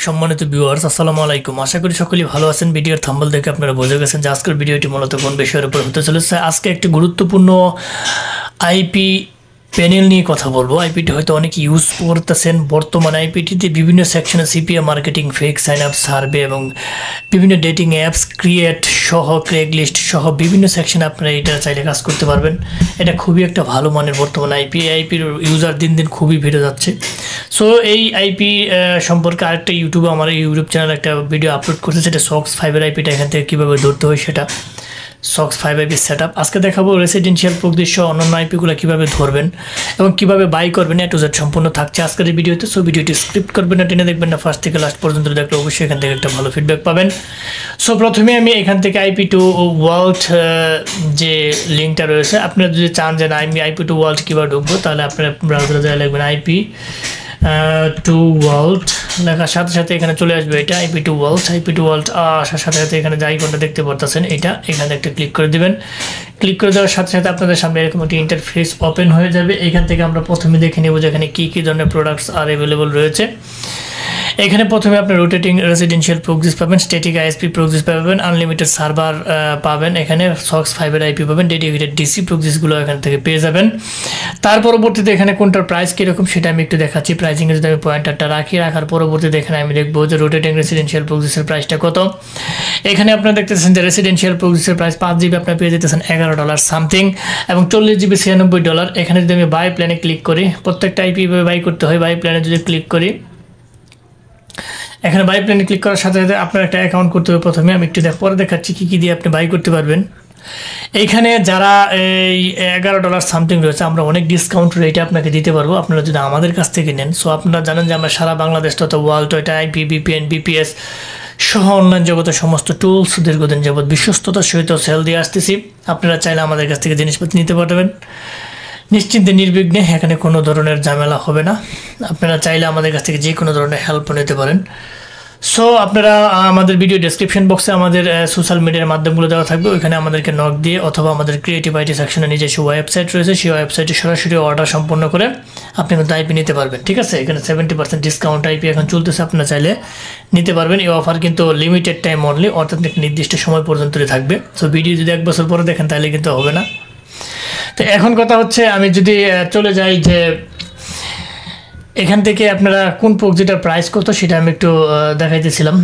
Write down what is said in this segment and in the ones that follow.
সম্মানিত ভিউয়ার্স, আসসালামু আলাইকুম। আশা করি সকলেই ভালো আছেন। ভিডিওর থাম্বনেল দেখে আপনারা বুঝে গেছেন যে আজকের ভিডিওটি মূলত কোন বিষয়ের উপর হতে চলেছে। আজকে একটি গুরুত্বপূর্ণ আইপি প্যানেল নিয়ে কথা বলবো। আইপিটি হয়তো অনেকে ইউজ করতেছেন। বর্তমানে আইপিটিতে বিভিন্ন সেকশনে CPA marketing, fake sign up, survey এবং বিভিন্ন ডেটিং অ্যাপস ক্রিয়েট সহ ক্রেগলিস্ট সহ বিভিন্ন সেকশনে আপনারা এটা চাইলে কাজ করতে পারবেন। এটা খুবই একটা ভালো মানের বর্তমানে আইপির ইউজার দিন দিন খুবই বেড়ে যাচ্ছে। সো এই আইপি সম্পর্কে আরেকটা আমার ইউটিউব চ্যানেল একটা ভিডিও আপলোড করছে, সেটা সক্স 5-এর আইপিটা এখান থেকে কীভাবে ধরতে হয় সেটা সক্স 5 আইপি সেট আপ। আজকে দেখাবো রেসিডেন্সিয়াল প্রকৃতিসহ অন্যান্য আইপিগুলো কীভাবে ধরবেন এবং কীভাবে বাই করবেন, এ টু জেড সম্পূর্ণ থাকছে আজকের এই ভিডিওতে। সো ভিডিওটি স্ক্রিপ্ট করবেন না, টেনে দেখবেন না, ফার্স্ট থেকে লাস্ট পর্যন্ত দেখলে অবশ্যই এখান থেকে একটা ভালো ফিডব্যাক পাবেন। সো প্রথমে আমি এখান থেকে আইপি টু ওয়ার্ল্ড যে লিঙ্কটা রয়েছে, আপনারা যদি চান যে না আমি আইপি টু ওয়ার্ল্ড কীভাবে ঢুকবো, তাহলে আপনারা ব্রাউজারে যা লিখবেন আইপি টু ওয়ার্ল্ড লেখার সাথে সাথে এখানে চলে আসবে এটা আইপি টু ওয়ার্ল্ড আসার সাথে সাথে এখানে যে আইকনটা দেখতে পারতেছেন এটা এখানে একটা ক্লিক করে দিবেন। ক্লিক করে দেওয়ার সাথে সাথে আপনাদের সামনে এরকম একটি ইন্টারফেস ওপেন হয়ে যাবে। এখান থেকে আমরা প্রথমে দেখে নেব যে এখানে কী কী ধরনের প্রোডাক্টস আর অ্যাভেলেবল রয়েছে। এখানে প্রথমে আপনি রোটেটিং রেসিডেন্সিয়াল প্রক্সিস পাবেন, স্ট্যাটিক আইএসপি প্রক্সিস পাবেন, আনলিমিটেড সার্ভার পাবেন, এখানে সক্স 5-এর আইপি পাবেন, ডেডিকেটেড ডিসি প্রক্সিসগুলো এখান থেকে পেয়ে যাবেন। তার পরবর্তীতে এখানে কোনটার প্রাইস কীরকম সেটা আমি একটু দেখাচ্ছি। প্রাইসিংয়ে যদি আমি পয়েন্টারটা রাখার পরবর্তীতে এখানে আমি দেখবো যে রোটেটিং রেসিডেন্সিয়াল প্রক্সিসের প্রাইসটা কত। এখানে আপনারা দেখতেছেন যে রেসিডেন্সিয়াল প্রক্সিসের প্রাইস 5 জিবি আপনার পেয়ে যেতেছেন $11 সামথিং এবং 40 জিবি $96। এখানে যদি আমি বাই প্ল্যানে ক্লিক করি, প্রত্যেকটা আইপি বাই করতে হয়, বাই প্ল্যানে যদি ক্লিক করি, এখানে বাই প্ল্যানে ক্লিক করার সাথে সাথে আপনার একটা অ্যাকাউন্ট করতে হবে প্রথমে। আমি একটু পরে দেখাচ্ছি কী কী দিয়ে আপনি বাই করতে পারবেন। এইখানে যারা এই $11 সামথিং রয়েছে, আমরা অনেক ডিসকাউন্ট রেটে আপনাকে দিতে পারবো আপনারা যদি আমাদের কাছ থেকে নেন। সো আপনারা জানেন যে আমরা সারা বাংলাদেশ তথা ওয়ার্ল্ড এটা আইপি, বিপিএন, বিপিএস সহ অনলাইন জগতের সমস্ত টুলস দীর্ঘদিন যাবৎ বিশ্বস্ততার সহিত সেল দিয়ে আসতেছি। আপনারা চাইলে আমাদের কাছ থেকে জিনিসপত্র নিতে পারবেন নিশ্চিন্তে, নির্বিঘ্নে। এখানে কোনো ধরনের ঝামেলা হবে না। আপনারা চাইলে আমাদের কাছ থেকে যে কোনো ধরনের হেল্প নিতে পারেন। সো আপনারা আমাদের ভিডিও ডেসক্রিপশন বক্সে আমাদের সোশ্যাল মিডিয়ার মাধ্যমগুলো দেওয়া থাকবে, ওইখানে আমাদেরকে নক দিয়ে অথবা আমাদের ক্রিয়েটিভ আইটি সেকশনে নিজস্ব ওয়েবসাইট রয়েছে, সেই ওয়েবসাইটে সরাসরি অর্ডার সম্পন্ন করে আপনি কিন্তু আইপি নিতে পারবেন। ঠিক আছে, এখানে 70% ডিসকাউন্ট আইপি এখন চলতেছে, আপনারা চাইলে নিতে পারবেন। এই অফার কিন্তু লিমিটেড টাইম অনলি, অর্থাৎ নির্দিষ্ট সময় পর্যন্তই থাকবে। সো ভিডিও যদি 1 বছর পরে দেখেন তাহলে কিন্তু হবে না। তো এখন কথা হচ্ছে, আমি যদি চলে যাই যে এখান থেকে আপনারা কোন প্রক্সিটার প্রাইস কত সেটা আমি একটু দেখাইতেছিলাম।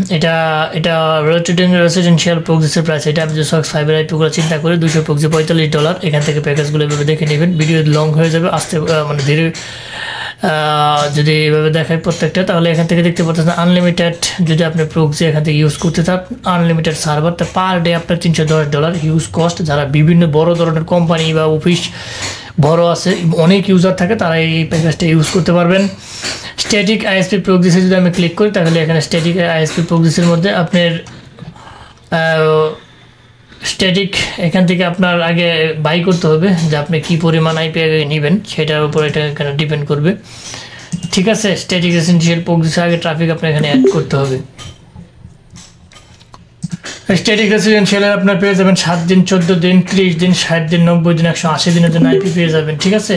এটা রোটেটিং রেসিডেন্সিয়াল প্রক্সিসের প্রাইস, এটা আমি যে সক্স 5-এর আইপিগুলো চিন্তা করি 200 প্রক্সি $45। এখান থেকে প্যাকেজগুলো এভাবে দেখে নেবেন। ভিডিও লং হয়ে যাবে, আসতে মানে ধীরে যদি এভাবে দেখায় প্রত্যেকটা, তাহলে এখান থেকে দেখতে পাচ্ছেন আনলিমিটেড যদি আপনি প্রক্সি এখান থেকে ইউজ করতে চান, আনলিমিটেড সার্ভার, তা পার ডে আপনার $310 হিউজ কস্ট। যারা বিভিন্ন বড় ধরনের কোম্পানি বা অফিস বড় আছে, অনেক ইউজার থাকে, তারা এই প্যাকেজটা ইউজ করতে পারবেন। স্ট্যাটিক আইএসপি প্রক্সিসে যদি আমি ক্লিক করি, তাহলে এখানে স্ট্যাটিক আইএসপি প্রক্সিসের মধ্যে আপনার স্ট্যাটিক এখান থেকে আপনার আগে বাই করতে হবে যে আপনি কী পরিমাণ আইপি আগে নেবেন, সেটার উপর এটা এখানে ডিপেন্ড করবে। ঠিক আছে, স্ট্যাটিক রেসিডেন্সিয়াল প্রক্সিসে আগে ট্রাফিক আপনার এখানে অ্যাড করতে হবে। স্ট্যাটিক রেসিডেন্সিয়ালে আপনার পেয়ে যাবেন 7 দিন, 14 দিন, 30 দিন, 60 দিন, 90 দিন, 180 দিনের জন্য আইপি পেয়ে যাবেন। ঠিক আছে,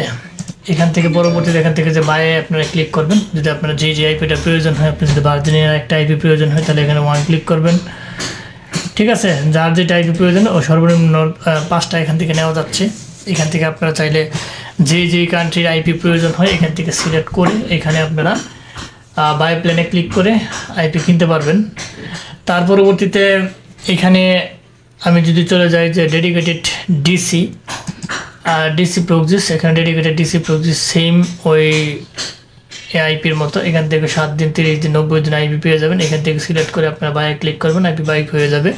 এখান থেকে পরবর্তীতে এখান থেকে যে বাইরে আপনারা ক্লিক করবেন, যদি আপনার যে আইপিটা প্রয়োজন হয়, আপনি যদি ভার্জিনের একটা আইপি প্রয়োজন হয় তাহলে এখানে 1 ক্লিক করবেন। ঠিক আছে, যার যেটা আইপি প্রয়োজন ও সর্বনিম্ন 5টা এখান থেকে নেওয়া যাচ্ছে। এখান থেকে আপনারা চাইলে যে কান্ট্রির আইপি প্রয়োজন হয় এখান থেকে সিলেক্ট করে এখানে আপনারা বাই প্ল্যানে ক্লিক করে আইপি কিনতে পারবেন। তার পরবর্তীতে এখানে আমি যদি চলে যাই যে ডেডিকেটেড ডিসি প্রক্সিস, এখানে ডেডিকেটেড ডিসি প্রক্সিস সেম ওই আইপির মতো, এখান থেকে 7 দিন, 30 দিন, 90 দিন আইপি পেয়ে যাবেন। এখান থেকে সিলেক্ট করে আপনারা বাই ক্লিক করবেন, আইপি বাই হয়ে যাবে।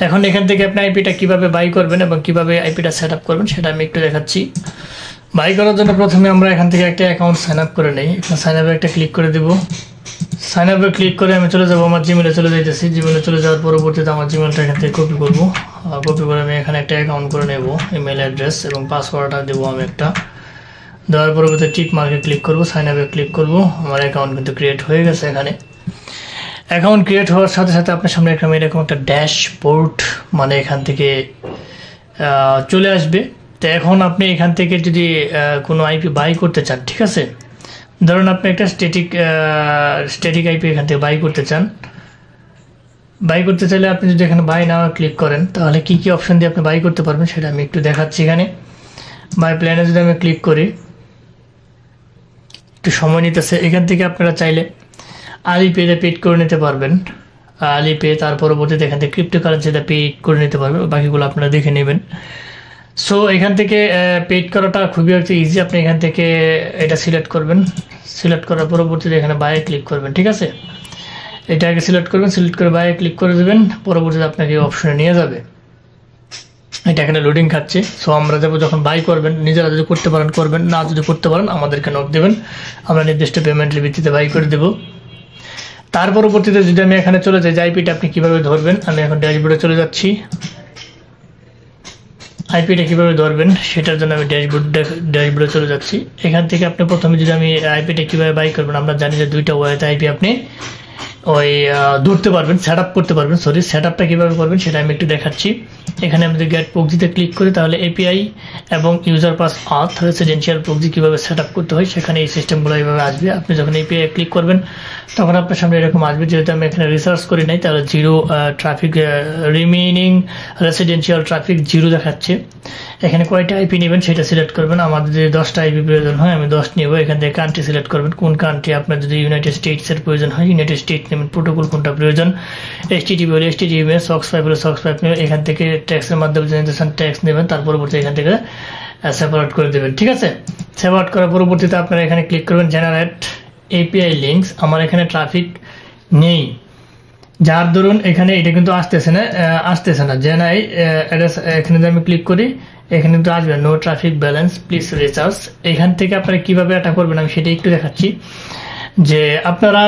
এখন এখান থেকে আপনি আইপিটা কীভাবে বাই করবেন এবং কীভাবে আইপিটা সেট আপ করবেন সেটা আমি একটু দেখাচ্ছি। বাই করার জন্য প্রথমে আমরা এখান থেকে একটা অ্যাকাউন্ট সাইন আপ করে নিই। এখানে সাইন আপে একটা ক্লিক করে দেবো। সাইন আপে ক্লিক করে আমি চলে যাবো, আমার জিমেলে চলে যাইতেছি। জিমেলে চলে যাওয়ার পরবর্তীতে আমার জিমেলটা এখান থেকে কপি করবো। কপি করে আমি এখানে একটা অ্যাকাউন্ট করে নেব, ইমেল অ্যাড্রেস এবং পাসওয়ার্ডটা দেবো আমি একটা। দেওয়ার পরবর্তীতে টিক মার্কে ক্লিক করবো, সাইন আপে ক্লিক করবো। আমার অ্যাকাউন্ট কিন্তু ক্রিয়েট হয়ে গেছে। এখানে অ্যাকাউন্ট ক্রিয়েট হওয়ার সাথে সাথে আপনার সামনে এরকম একটা ড্যাশবোর্ড মানে এখান থেকে চলে আসবে। তো এখন আপনি এখান থেকে যদি কোনো আইপি বাই করতে চান, ঠিক আছে, ধরুন আপনি একটা স্ট্যাটিক আইপি এখান থেকে বাই করতে চান। বাই করতে চাইলে আপনি যদি এখানে বাই নাও ক্লিক করেন তাহলে কি কি অপশন দিয়ে আপনি বাই করতে পারবেন সেটা আমি একটু দেখাচ্ছি। এখানে বাই প্ল্যানে যদি আমি ক্লিক করি, একটু সময় নিতেছে। এখান থেকে আপনারা চাইলে আলিপেতে পেড করে নিতে পারবেন, আলিপে, তার পরবর্তীতে এখান থেকে ক্রিপ্টোকারেন্সিতে পেড করে নিতে পারবেন, বাকিগুলো আপনারা দেখে নেবেন। সো এখান থেকে পেড করাটা খুবই হচ্ছে ইজি। আপনি এখান থেকে এটা সিলেক্ট করবেন, সিলেক্ট করার পরবর্তীতে এখানে বাইরে ক্লিক করবেন, ঠিক আছে। এটা আগে সিলেক্ট করবেন, সিলেক্ট করে বাইরে ক্লিক করে দেবেন, পরবর্তীতে আপনাকে অপশনে নিয়ে যাবে। এটা এখানে লোডিং খাচ্ছে। সো আমরা যাবো যখন বাই করবেন, নিজেরা যদি করতে পারেন করবেন, না যদি করতে পারেন আমাদেরকে নক দেবেন, আমরা নির্দিষ্ট পেমেন্টের ভিত্তিতে বাই করে দেবো। তার পরবর্তীতে যদি আমি এখানে চলে যাই যে আইপিটা আপনি কীভাবে ধরবেন, আমি এখন ড্যাশবোর্ডে চলে যাচ্ছি। আইপিটা কীভাবে ধরবেন সেটার জন্য আমি ড্যাশবোর্ডে চলে যাচ্ছি। এখান থেকে আপনি প্রথমে যদি আমি আইপিটা কীভাবে বাই করবেন, আমরা জানি যে 2টা ওয়েতে আইপি আপনি ওই ধরতে পারবেন, সেট আপ করতে পারবেন। সেট আপটা কীভাবে করবেন সেটা আমি একটু দেখাচ্ছি। এখানে আমি যদি গেট প্রক্সিতে ক্লিক করি তাহলে এপিআই এবং ইউজার পাস অথ রেসিডেন্সিয়াল প্রক্সি কীভাবে সেট আপ করতে হয় সেখানে এই সিস্টেমগুলো এইভাবে আসবে। আপনি যখন এপিআই ক্লিক করবেন তখন আপনার সামনে এরকম আসবে। যেহেতু আমি এখানে রিসার্চ করি নাই তাহলে zero traffic, remaining residential traffic 0 দেখাচ্ছে। এখানে কয়টা আইপি নেবেন সেটা সিলেক্ট করবেন। আমার যদি 10টা আইপি প্রয়োজন হয় আমি 10 নেব। এখান থেকে কান্ট্রি সিলেক্ট করবেন, কোন কান্ট্রি। আপনার যদি ইউনাইটেড স্টেটসের প্রয়োজন হয় ইউনাইটেড স্টেট নেবেন, প্রোটোকল কোনটা প্রয়োজন, এইচটিটিপি হলে এইচটিটিপি, সক্স 5 হলে সক্স 5 নেবেন। এখান থেকে ট্যাক্সের মাধ্যমে যদি ট্যাক্স নেবেন, তার পরবর্তী এখান থেকে সেপারেট করে দেবেন, ঠিক আছে। সেপারেট করার পরবর্তীতে আপনারা এখানে ক্লিক করবেন জেনারেট এপিআই লিঙ্কস। আমার এখানে ট্রাফিক নেই, যার দরুন এখানে এটা কিন্তু আসতেছে না জেনাই অ্যাড্রেস। এখানে যদি আমি ক্লিক করি এখানে কিন্তু আসবে no traffic balance please recharge. এখান থেকে আপনারা কিভাবে এটা করবেন আমি সেটা একটু দেখাচ্ছি। যে আপনারা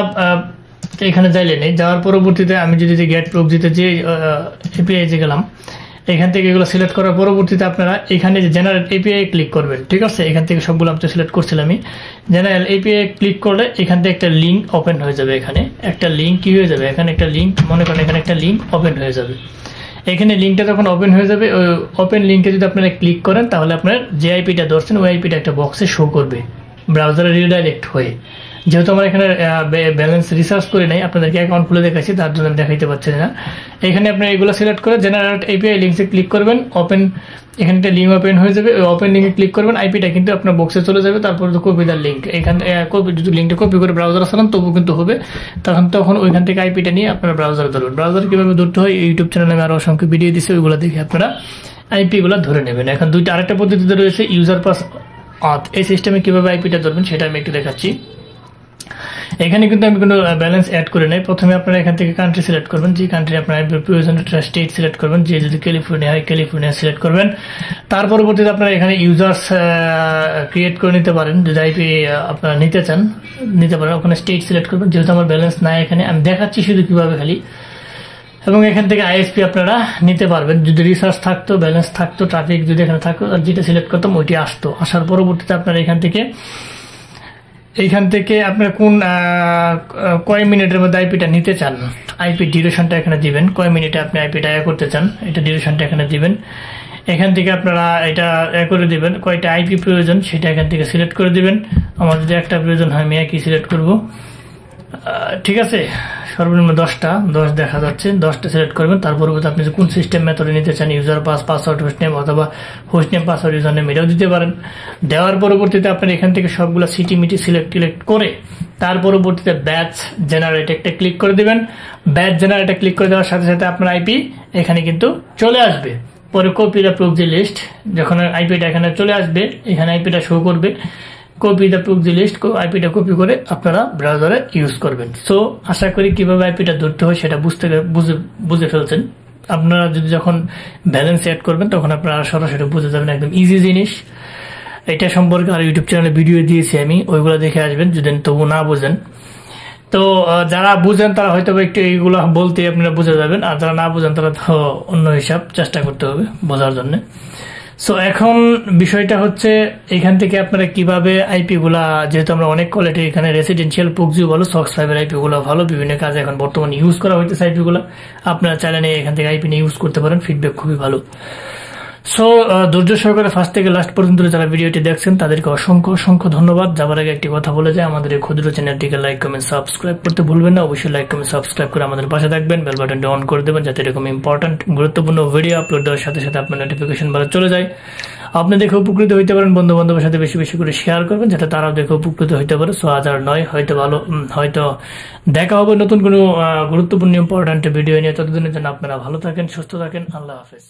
এখানে যাইলে নেই, যাওয়ার পরবর্তীতে আমি যদি গেট প্রক্সিতে যে এপিআই যে গেলাম, এখান থেকে এগুলো সিলেক্ট করার পরবর্তীতে আপনারা এখানে যে জেনারেল এপিআই ক্লিক করবেন, ঠিক আছে। এখান থেকে সবগুলো আমি সিলেক্ট করছিলাম। আমি জেনারেল এপিআই ক্লিক করলে এখান থেকে একটা লিঙ্ক ওপেন হয়ে যাবে। এখানে একটা লিঙ্ক কি হয়ে যাবে, এখানে একটা লিঙ্ক, মনে করেন এখানে একটা লিঙ্ক ওপেন হয়ে যাবে। এখানে লিঙ্কটা যখন ওপেন হয়ে যাবে, ওই ওপেন লিঙ্কে যদি আপনারা ক্লিক করেন তাহলে আপনার যে আইপিটা ধরছেন ওই আইপিটা একটা বক্সে শো করবে ব্রাউজারে রিডাইরেক্ট হয়ে। যেহেতু আমার এখানে ব্যালেন্স রিসার্চ করে নাই, আপনাদেরকে অ্যাকাউন্ট খুলে দেখাচ্ছি তার জন্য আমি দেখাইতে পারছি না। এখানে আপনি এগুলো সিলেক্ট করে জেনারেট এপিআই লিঙ্কসে ক্লিক করবেন, ওপেন, এখানে একটা লিঙ্ক ওপেন হয়ে যাবে। ওই ওপেন লিঙ্কে ক্লিক করবেন, আইপিটা কিন্তু আপনার বক্সে চলে যাবে। তারপর কপি দ্য লিঙ্ক, এখানে যদি লিঙ্কটা কপি করে ব্রাউজারে চালান তবু কিন্তু হবে। তখন ওইখান থেকে আইপিটা নিয়ে আপনারা ব্রাউজারে ধরবেন। ব্রাউজার কীভাবে ধরতে হয় ইউটিউব চ্যানেলে আমি আরও অসংখ্য ভিডিও দিচ্ছি, ওইগুলো দেখে আপনারা আইপিগুলো ধরে নেবেন। এখন আরেকটা পদ্ধতিতে রয়েছে ইউজার পাস অথ। এই সিস্টেমে কীভাবে আইপিটা ধরবেন সেটা আমি একটু দেখাচ্ছি। এখানে কিন্তু আমি কোনো ব্যালেন্স অ্যাড করে নাই। প্রথমে আপনারা এখান থেকে কান্ট্রি সিলেক্ট করবেন, যে কান্ট্রি আপনার প্রয়োজন স্টেট সিলেক্ট করবেন। যে যদি ক্যালিফোর্নিয়া হয় ক্যালিফোর্নিয়া সিলেক্ট করবেন। তার পরবর্তীতে আপনারা এখানে ইউজার্স ক্রিয়েট করে নিতে পারেন, যদি আইপি আপনারা নিতে পারেন। ওখানে স্টেট সিলেক্ট করবেন। যেহেতু আমার ব্যালেন্স নাই এখানে, আমি দেখাচ্ছি শুধু কীভাবে খালি। এবং এখান থেকে আইএসপি আপনারা নিতে পারবেন। যদি রিসার্চ থাকতো, ব্যালেন্স থাকতো, ট্রাফিক যদি এখানে থাকতো, আর যেটা সিলেক্ট করতাম ওইটি আসতো। আসার পরবর্তীতে আপনারা এইখান থেকে আপনার কোন কয় মিনিটের মধ্যে আইপিটা নিতে চান, আইপি ডিউরেশনটা এখানে দিবেন। কয় মিনিটে আপনি আইপিটা করতে চান এটা ডিউরেশনটা এখানে দিবেন। এখান থেকে আপনারা এটা করে দিবেন। কয়টা আইপি প্রয়োজন সেটা এখান থেকে সিলেক্ট করে দিবেন। আমার যদি একটা প্রয়োজন হয় আমি একই সিলেক্ট করব, ঠিক আছে। সর্বনিম্ন 10 দেখা যাচ্ছে, 10টা সিলেক্ট করবেন। তার পরবর্তী আপনি কোন সিস্টেম মেথডে নিতে চান, ইউজার পাসওয়ার্ড হোস্ট নেম, অথবা host name password user name এটাও দিতে পারেন। দেওয়ার পরবর্তীতে আপনার এখান থেকে সবগুলো সিটি সিলেক্ট করে তার পরবর্তীতে ব্যাচ জেনারেট একটা ক্লিক করে দিবেন। ব্যাচ জেনারেটে ক্লিক করে দেওয়ার সাথে সাথে আপনার আইপি এখানে কিন্তু চলে আসবে। পরে কপি দ্য প্রক্সি লিস্ট, যখন আইপিটা এখানে চলে আসবে এখানে আইপিটা শো করবে। কপি দ্য প্রক্সি লিস্ট, আইপিটা কপি করে আপনারা ব্রাউজারে ইউজ করবেন। সো আশা করি কিভাবে আইপিটা ধরতে হয় সেটা বুঝে ফেলছেন। আপনারা যদি যখন ব্যালেন্স অ্যাড করবেন তখন আপনারা সরাসরি বুঝে যাবেন, একদম ইজি জিনিস। এটা সম্পর্কে আর ইউটিউব চ্যানেলে ভিডিও দিয়েছি আমি, ওইগুলো দেখে আসবেন যদি তবু না বোঝেন। তো যারা বুঝেন তারা হয়তো একটু এইগুলো বলতে আপনারা বুঝে যাবেন, আর যারা না বুঝেন তারা তো অন্য হিসাব চেষ্টা করতে হবে বোঝার জন্য। সো এখন বিষয়টা হচ্ছে এখান থেকে আপনারা কিভাবে আইপি গুলা, যেহেতু আমরা অনেক কোয়ালিটি এখানে রেসিডেন্সিয়াল প্রক্সি ভালো, সক্স 5 আইপি গুলো ভালো, বিভিন্ন কাজে এখন বর্তমানে ইউজ করা হইতেছে আইপি গুলা। আপনারা চাইলে এখান থেকে আইপি নিয়ে ইউজ করতে পারেন, ফিডব্যাক খুবই ভালো। সো ধৈর্য সহকারে ফার্স্ট থেকে লাস্ট পর্যন্ত যারা ভিডিওটি দেখছেন তাদেরকে অসংখ্য অসংখ্য ধন্যবাদ। যাবার আগে একটি কথা বলে যায়, আমাদের এই ক্ষুদ্র চ্যানেলটিকে লাইক কমেন্ট সাবস্ক্রাইব করতে ভুলবেন না। অবশ্যই লাইক কমেন্ট সাবস্ক্রাইব করে আমাদের পাশে থাকবেন, বেল বাটনটি অন করে দেবেন যাতে এরকম ইম্পর্টেন্ট গুরুত্বপূর্ণ ভিডিও আপলোড দেওয়ার সাথে সাথে আপনার নোটিফিকেশন বারে চলে যায়। আপনি দেখে উপকৃত হইতে পারেন, বন্ধু বান্ধবের সাথে বেশি বেশি করে শেয়ার করবেন যাতে তারাও দেখে উপকৃত হইতে পারে। সো আজ আর নয়, হয়তো দেখা হবে নতুন কোনো গুরুত্বপূর্ণ ইম্পর্টেন্ট ভিডিও নিয়ে। ততদিনের জন্য আপনারা ভালো থাকেন, সুস্থ থাকেন। আল্লাহ হাফেজ।